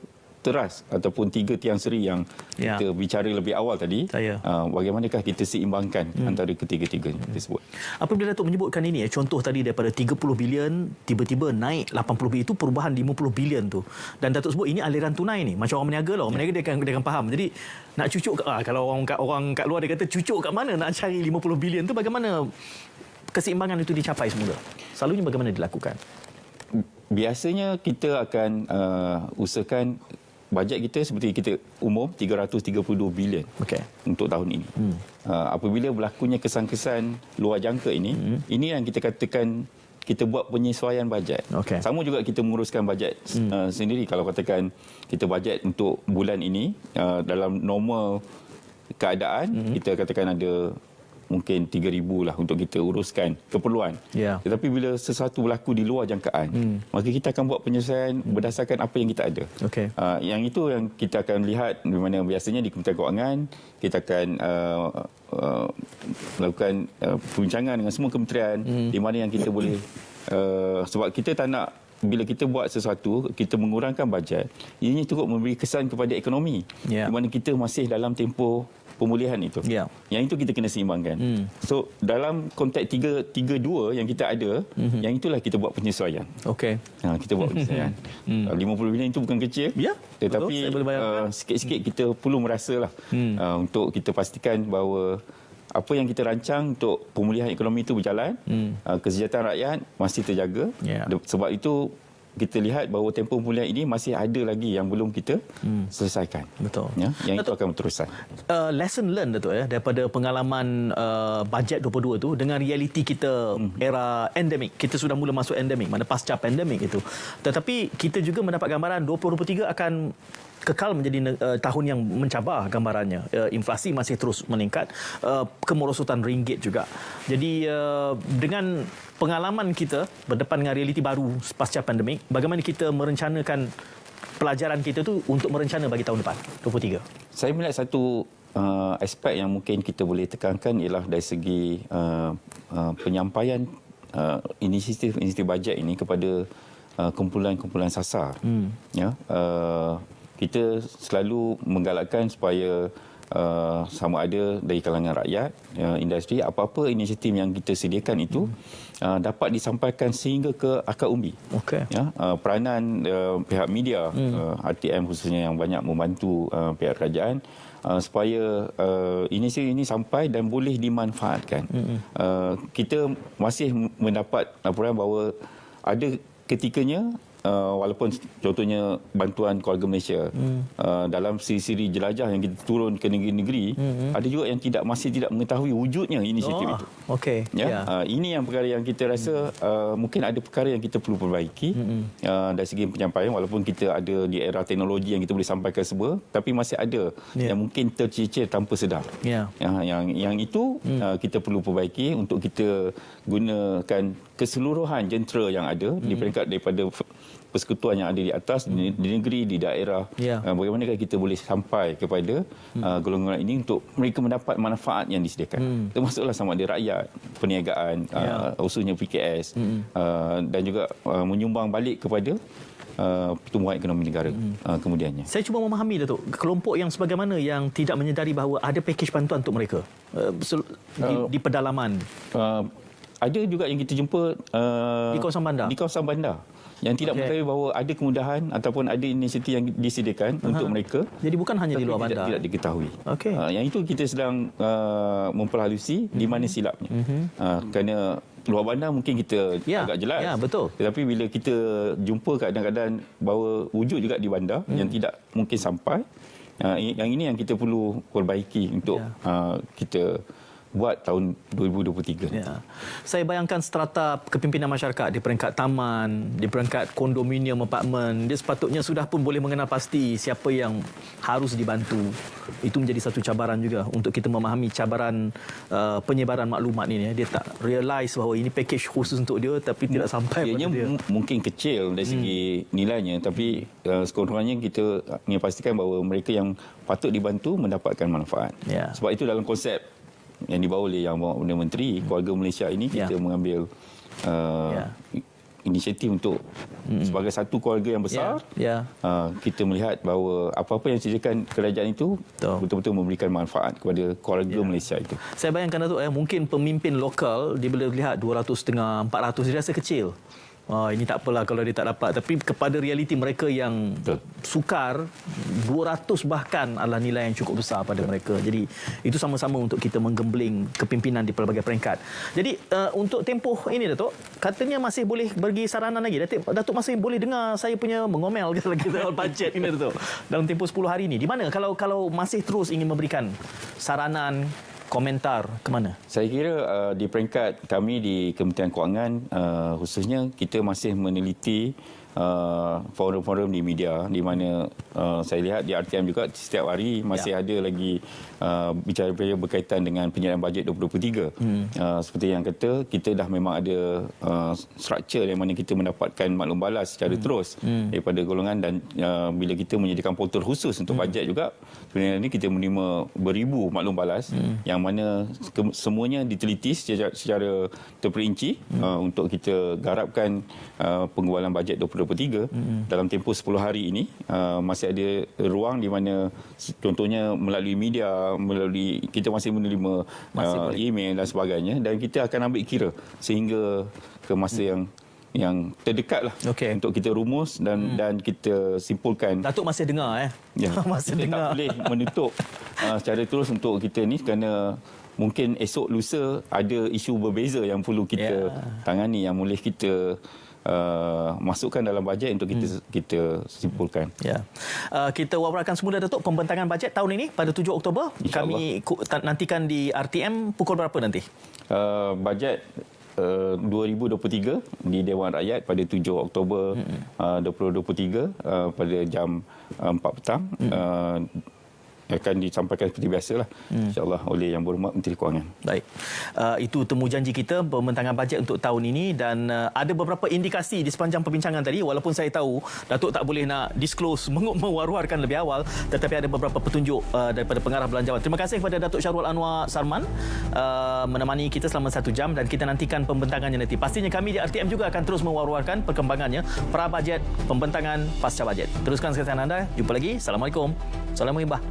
teras ataupun 3 tiang seri yang kita bicara lebih awal tadi. Bagaimanakah kita seimbangkan antara ketiga-tiganya tersebut. Apabila Datuk menyebutkan ini, contoh tadi daripada 30 bilion tiba-tiba naik 80 bilion, itu perubahan 50 bilion tu. Dan Datuk sebut ini aliran tunai ni. Macam orang meniaga lah. Orang meniaga dia akan faham. Jadi nak cucuk kalau orang kat luar dia kata cucuk kat mana nak cari 50 bilion tu, bagaimana keseimbangan itu dicapai semula? Selalunya bagaimana dilakukan? Biasanya kita akan usahakan bajet kita seperti kita umum 332 bilion untuk tahun ini. Apabila berlakunya kesan-kesan luar jangka ini, ini yang kita katakan kita buat penyesuaian bajet. Sama juga kita menguruskan bajet sendiri. Kalau katakan kita bajet untuk bulan ini dalam normal keadaan, kita katakan ada mungkin 3,000 lah untuk kita uruskan keperluan. Tetapi bila sesuatu berlaku di luar jangkaan, maka kita akan buat penyesuaian berdasarkan apa yang kita ada. Yang itu yang kita akan lihat, di mana biasanya di Kementerian Kewangan kita akan melakukan perbincangan dengan semua kementerian di mana yang kita boleh sebab kita tak nak bila kita buat sesuatu, kita mengurangkan bajet, ini cukup memberi kesan kepada ekonomi di mana kita masih dalam tempoh pemulihan itu. Yang itu kita kena seimbangkan. So dalam konteks 332 yang kita ada, yang itulah kita buat penyesuaian. Kita buat penyesuaian. 50 bilion itu bukan kecil. Tetapi sikit-sikit kita perlu merasalah untuk kita pastikan bahawa apa yang kita rancang untuk pemulihan ekonomi itu berjalan, kesejahteraan rakyat masih terjaga. Sebab itu kita lihat bahawa tempoh pemulihan ini masih ada lagi yang belum kita selesaikan. Betul. Ya, yang itu akan berterusan. Lesson learned Datuk daripada pengalaman bajet 22 tu dengan realiti kita era endemik. Kita sudah mula masuk endemik, mana pasca pandemik itu. Tetapi kita juga mendapat gambaran 2023 akan kekal menjadi tahun yang mencabar gambarannya. Inflasi masih terus meningkat, kemerosotan ringgit juga. Jadi dengan pengalaman kita berdepan dengan realiti baru pasca pandemik, bagaimana kita merencanakan pelajaran kita tu untuk merencana bagi tahun depan 23? Saya melihat satu aspek yang mungkin kita boleh tekankan ialah dari segi penyampaian inisiatif bajet ini kepada kumpulan-kumpulan sasar. Ya, kita selalu menggalakkan supaya sama ada dari kalangan rakyat, industri, apa-apa inisiatif yang kita sediakan itu dapat disampaikan sehingga ke akar umbi. Ya, peranan pihak media, RTM khususnya yang banyak membantu pihak kerajaan supaya inisiatif ini sampai dan boleh dimanfaatkan. Kita masih mendapat laporan bahawa ada ketikanya walaupun contohnya bantuan keluarga Malaysia dalam siri-siri jelajah yang kita turun ke negeri-negeri, ada juga yang masih tidak mengetahui wujudnya inisiatif itu. Ya, ini yang perkara yang kita rasa mungkin ada perkara yang kita perlu perbaiki dari segi penyampaian, walaupun kita ada di era teknologi yang kita boleh sampaikan semua, tapi masih ada yang mungkin tercicir tanpa sedar. Yang itu kita perlu perbaiki untuk kita gunakan keseluruhan jentera yang ada di peringkat daripada persekutuan yang ada di atas, di negeri, di daerah. Bagaimanakah kita boleh sampai kepada golongan ini untuk mereka mendapat manfaat yang disediakan. Termasuklah sama ada rakyat, perniagaan, khususnya PKS, dan juga menyumbang balik kepada pertumbuhan ekonomi negara kemudiannya. Saya cuba memahami, Datuk, kelompok yang sebagaimana yang tidak menyedari bahawa ada pakej bantuan untuk mereka di pedalaman. Ada juga yang kita jumpa di kawasan bandar. Yang tidak mengetahui bahawa ada kemudahan ataupun ada inisiatif yang disediakan untuk mereka. Jadi bukan hanya di luar bandar. Tidak diketahui. Yang itu kita sedang memperhalusi di mana silapnya. Kerana luar bandar mungkin kita agak jelas. Betul. Tetapi bila kita jumpa kadang-kadang bahawa wujud juga di bandar yang tidak mungkin sampai. Yang ini yang kita perlu perbaiki untuk kita buat tahun 2023. Saya bayangkan strata kepimpinan masyarakat di peringkat taman, di peringkat kondominium, apartmen, dia sepatutnya sudah pun boleh mengenal pasti siapa yang harus dibantu. Itu menjadi satu cabaran juga untuk kita memahami cabaran penyebaran maklumat ini. Dia tak realise bahawa ini package khusus untuk dia, tapi tidak sampai pada dia. Mungkin kecil dari segi nilainya, tapi sekurang-kurangnya kita ingin pastikan bahawa mereka yang patut dibantu mendapatkan manfaat. Sebab itu dalam konsep yang dibawa oleh Yang Berhormat Menteri Keluarga Malaysia ini, kita mengambil inisiatif untuk sebagai satu keluarga yang besar, kita melihat bahawa apa-apa yang disediakan kerajaan itu betul-betul memberikan manfaat kepada keluarga Malaysia itu. Saya bayangkan, Datuk, mungkin pemimpin lokal dia boleh lihat 200,500, 400 dia rasa kecil. Ini tak apalah kalau dia tak dapat, tapi kepada realiti mereka yang sukar, 200 bahkan adalah nilai yang cukup besar pada mereka. Jadi itu sama-sama untuk kita menggembling kepimpinan di pelbagai peringkat. Jadi untuk tempoh ini, Datuk, katanya masih boleh bagi saranan lagi. Datuk masih boleh dengar saya punya mengomel lagi soal bajet ini, Datuk, dalam tempoh 10 hari ini. Di mana kalau masih terus ingin memberikan saranan, komentar ke mana? Saya kira di peringkat kami di Kementerian Kewangan khususnya kita masih meneliti forum-forum di media di mana saya lihat di RTM juga setiap hari masih ada lagi bicara-bicara berkaitan dengan penyediaan bajet 2023. Seperti yang kata, kita dah memang ada struktur yang mana kita mendapatkan maklum balas secara terus daripada golongan, dan bila kita menyediakan portal khusus untuk bajet juga, sebenarnya ini kita menerima beribu maklum balas yang mana semuanya diteliti secara terperinci untuk kita garapkan penggualan bajet 2023 dalam tempoh 10 hari ini. Masih ada ruang di mana contohnya melalui media, kita masih menerima email dan sebagainya, dan kita akan ambil kira sehingga ke masa yang terdekat lah untuk kita rumus dan kita simpulkan. Datuk masih dengar masih kita dengar. tak boleh menutup secara terus untuk kita ni, kerana mungkin esok lusa ada isu berbeza yang perlu kita tangani, yang boleh kita masukkan dalam bajet untuk kita simpulkan. Ya. Kita wawarkan semula Datuk pembentangan bajet tahun ini pada 7 Oktober. Kami nantikan di RTM pukul berapa nanti? Bajet 2023 di Dewan Rakyat pada 7 Oktober 2023 pada jam 4 petang. Akan disampaikan seperti biasalah, insyaAllah oleh Yang Berhormat Menteri Kewangan. Baik. Itu temu janji kita pembentangan bajet untuk tahun ini dan ada beberapa indikasi di sepanjang perbincangan tadi, walaupun saya tahu Datuk tak boleh nak disclose, mewar-warkan lebih awal, tetapi ada beberapa petunjuk daripada pengarah belanjawan. Terima kasih kepada Datuk Syarul Anwar Sarman menemani kita selama 1 jam dan kita nantikan pembentangannya nanti. Pastinya kami di RTM juga akan terus mewar-warkan perkembangannya pra-bajet, pembentangan pasca bajet. Teruskan kesihatan anda. Jumpa lagi. Assalamualaikum. Salam muhibah.